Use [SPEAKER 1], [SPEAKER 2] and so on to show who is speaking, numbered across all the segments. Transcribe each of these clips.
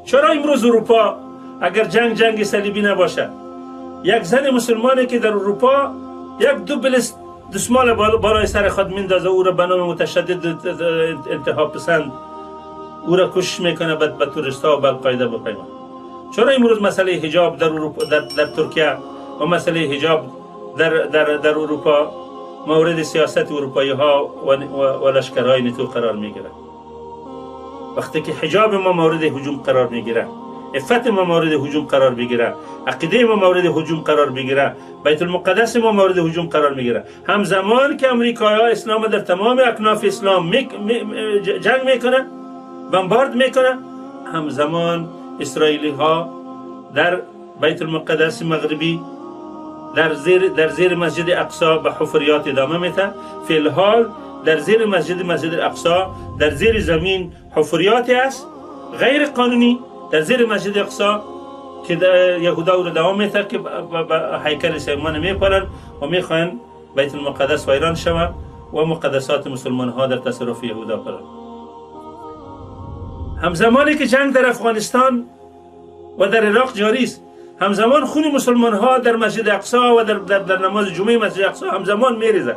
[SPEAKER 1] چرا امروز اروپا اگر جنگ صلیبی نباشه، یک زن مسلمانی که در اروپا یک دو بلست دستمال بالای سر خود میندازه، او را به نام متشدد انتها پسند او را کشش میکنه، به توریست ها و القاعده بپیوند. چرا امروز مسئله حجاب در اروپا در ترکیه و مسئله حجاب در اروپا مورد سیاست اروپایی ها و لشکرهای نتو قرار میگیره؟ وقتی که حجاب ما مورد هجوم قرار میگیره، عفت ما مورد هجوم قرار بگیره، عقیده ما مورد هجوم قرار بگیره، بیت المقدس ما مورد هجوم قرار میگیره، همزمان که امریکایی ها اسلام در تمام اکناف اسلام جنگ میکنه، بمبارد میکنه، همزمان اسرائیلی ها در بیت المقدس مغربی در زیر مسجد اقصی به حفریات ادامه میده. فی الحال در زیر مسجد اقصی در زیر زمین حفریاتی است غیر قانونی در زیر مسجد اقصی که یهودا رو دوام میده که به هیکل سلیمان میپرن و میخوان بیت المقدس ویران شود و مقدسات مسلمان ها در تصرف یهودا پرن. همزمانی که جنگ در افغانستان و در عراق جاری است، همزمان خون مسلمان ها در مسجد اقصی و در نماز جمعه مسجد اقصی همزمان میریزه.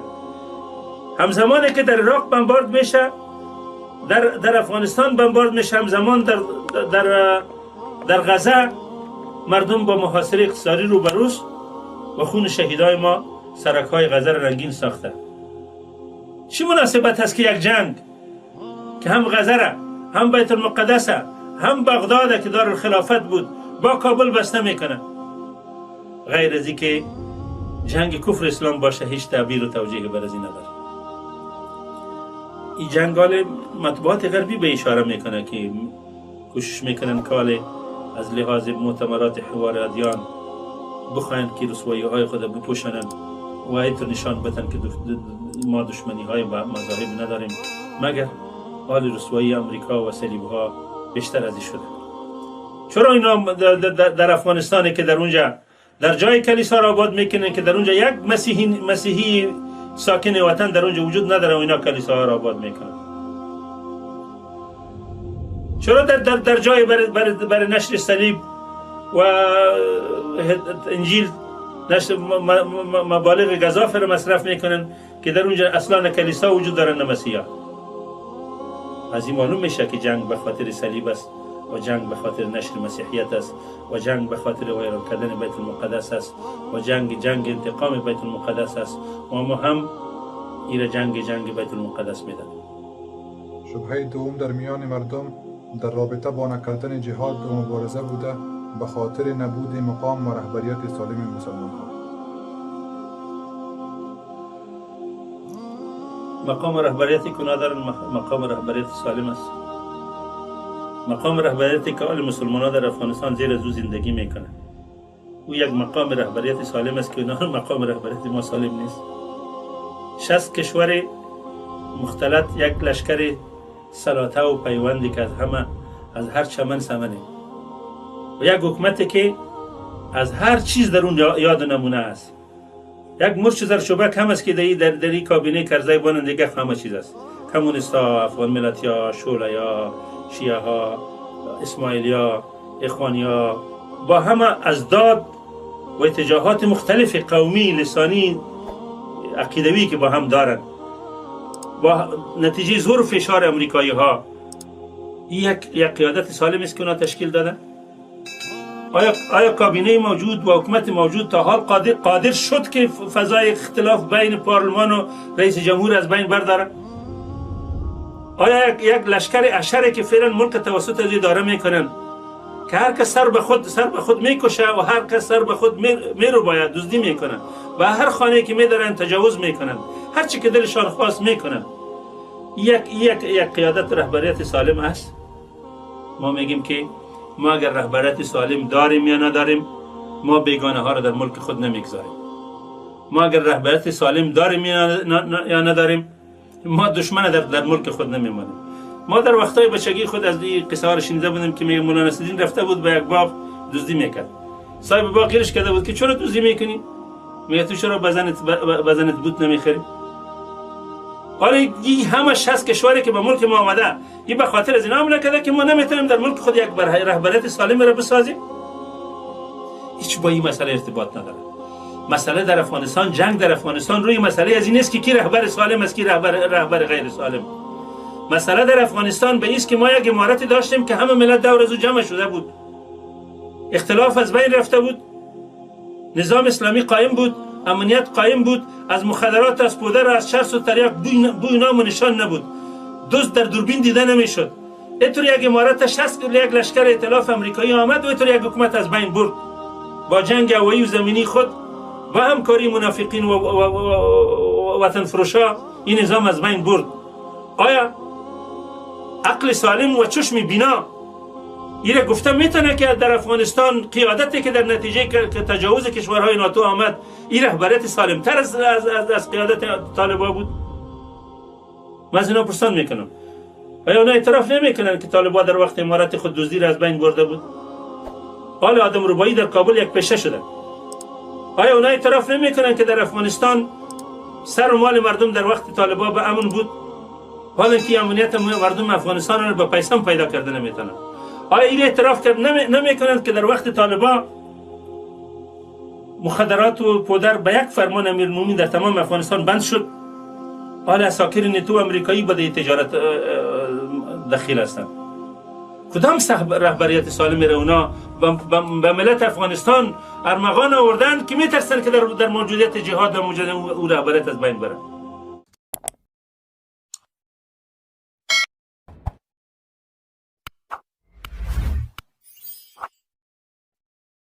[SPEAKER 1] همزمانی که در عراق بمبارد میشه، در افغانستان بمبارد میشه، همزمان در غزه مردم با محاصره اقتصادی روبروست و خون شهیدای ما سرک‌های غزه را رنگین ساخته. چه مناسبت است که یک جنگ که هم غزه را، هم بیت المقدس، هم بغداد که دارالخلافت بود با کابل بسته میکنه؟ غیر از اینکه جنگ کفر اسلام باشه هیچ تعبیر و توجیه بر از این نداره. این جنگال مطبوعات غربی به اشاره میکنه که کوشش میکنن کاله از لحاظ مؤتمرات حوار ادیان بخواین که رسوایی های خود بپوشنن و اینطور نشان بدن که ما دشمنی های مذاهب نداریم، مگر حال رسوایی امریکا و صلیب ها بیشتر از این شده. چرا اینا در افغانستان که در اونجا در جای کلیسا را آباد میکنن که در اونجا یک مسیحی ساکن وطن در اونجا وجود نداره و اینا کلیسا را آباد میکنن؟ چرا در جای برای نشر صلیب و انجیل نشر مبالغ گزاف را مصرف میکنن که در اونجا اصلا کلیسا وجود داره نه مسیحا؟ از این معلوم میشه که جنگ به خاطر صلیب است و جنگ به خاطر نشر مسیحیت است و جنگ به خاطر ویران کردن بیت المقدس است و جنگ انتقام بیت المقدس است و ما هم این جنگ بیت المقدس میدانیم.
[SPEAKER 2] شبهه دوم در میان مردم در رابطه با نکردن جهاد و مبارزه بوده به خاطر نبود مقام و رهبریت سالم مسلمان ها.
[SPEAKER 1] مقام و رهبریتی که ندارن مقام رهبریت سالم است. مقام رهبریتی که اهل مسلمان ها در افغانستان زیر از او زندگی میکنه، او یک مقام رهبریت سالم است که مقام رهبریت ما سالم نیست. 60 کشور مختلط یک لشکر سلاطه و پیوندی که از هر چمن سمنه و یک حکومتی که از هر چیز در اون یاد نمونه است. یک مرچ زرچوبک هم است که در این کابینه کرزی بانندگی همه چیز است. کمونیستا، افغان ملتیا، شولیا، شیعه ها، اسماعیلیا، اخوانیا با همه ازداد و اتجاهات مختلف قومی، لسانی، عقیدوی که با هم دارند، با نتیجه زور فشار امریکایی ها یک قیادت سالم است که اونا تشکیل دادن؟ آیا کابینه موجود و حکومت موجود تا حال قادر شد که فضای اختلاف بین پارلمان و رئیس جمهور از بین برداره؟ آیا یک لشکر اشره که فعلا ملک توسط از اداره میکنن که هر کس سر به خود میکشه و هر کس سر به خود میرو باید دزدی میکنن و هر خانه که میدارن تجاوز میکنن، هر چی که دلشان خواست میکنن؟ یک قیادت رهبریت سالم است؟ ما میگیم که ما اگر رهبریت سالم داریم یا نداریم، ما بیگانه ها را در ملک خود نمیگذاریم. ما اگر رهبریت سالم داریم یا نداریم، ما دشمن در ملک خود نمیمانیم. ما در وقتای بچگی خود از این قصه ها را شنیده بودیم که میگه مولانا نصرالدین رفته بود به یک باغ دزدی میکرد. صاحب باغ گیرش کرده بود که چرا دزدی میکنی؟ میگه تو چرا بزنت بوت نمیخری؟ حالا این همه 60 کشوری که به ملک ما آمده، این به خاطر از اینا حمله کرده که ما نمیتونیم در ملک خود یک رهبریت سالم را بسازیم. هیچ با این مسئله ارتباط نداره. مسئله در افغانستان، جنگ در افغانستان روی مسئله از این است که کی رهبر سالم است، کی رهبر غیر سالم. مسئله در افغانستان به است که ما یک امارتی داشتیم که همه ملت دور از او جمع شده بود، اختلاف از بین رفته بود، نظام اسلامی قائم بود، امنیت قائم بود، از مخدرات، از پودر، از چرس و تریاک بوی نام و نشان نبود، دزد در دوربین دیده نمیشد. اینطور یک امارت 60 یک لشکر ائتلاف امریکایی آمد و اینطور یک حکومت از بین برد با جنگ هوایی و زمینی خود، با همکاری منافقین و وطن فروشا این نظام از بین برد. آیا عقل سالم و چشم بینا ایره گفته میتونه که در افغانستان قیادتی که در نتیجه که تجاوز کشورهای ناتو آمد این رهبریت سالم تر از قیادت طالبا بود؟ من از اینا پرسان میکنم. آیا اونا اعتراف نمیکنن که طالبا در وقت امارت خود دزدی را از بین برده بود؟ حال آدم ربایی در کابل یک پیشه شده. آیا اونا اعتراف نمیکنن که در افغانستان سر و مال مردم در وقت طالبا به امن بود؟ حالا که امنیت مردم افغانستان را به پیسان پیدا کرده نمیتونن. آیا این اعتراف نمیکنند که در وقت طالبان مخدرات و پودر به یک فرمان امیرالمومنین در تمام افغانستان بند شد؟ حالا اساکر نیتو امریکایی به تجارت دخیل هستند. کدام رهبریت سالم را اونا به ملت افغانستان ارمغان آوردند که میترسند که در موجودیت جهاد و موجودیت او رهبریت از بین بره؟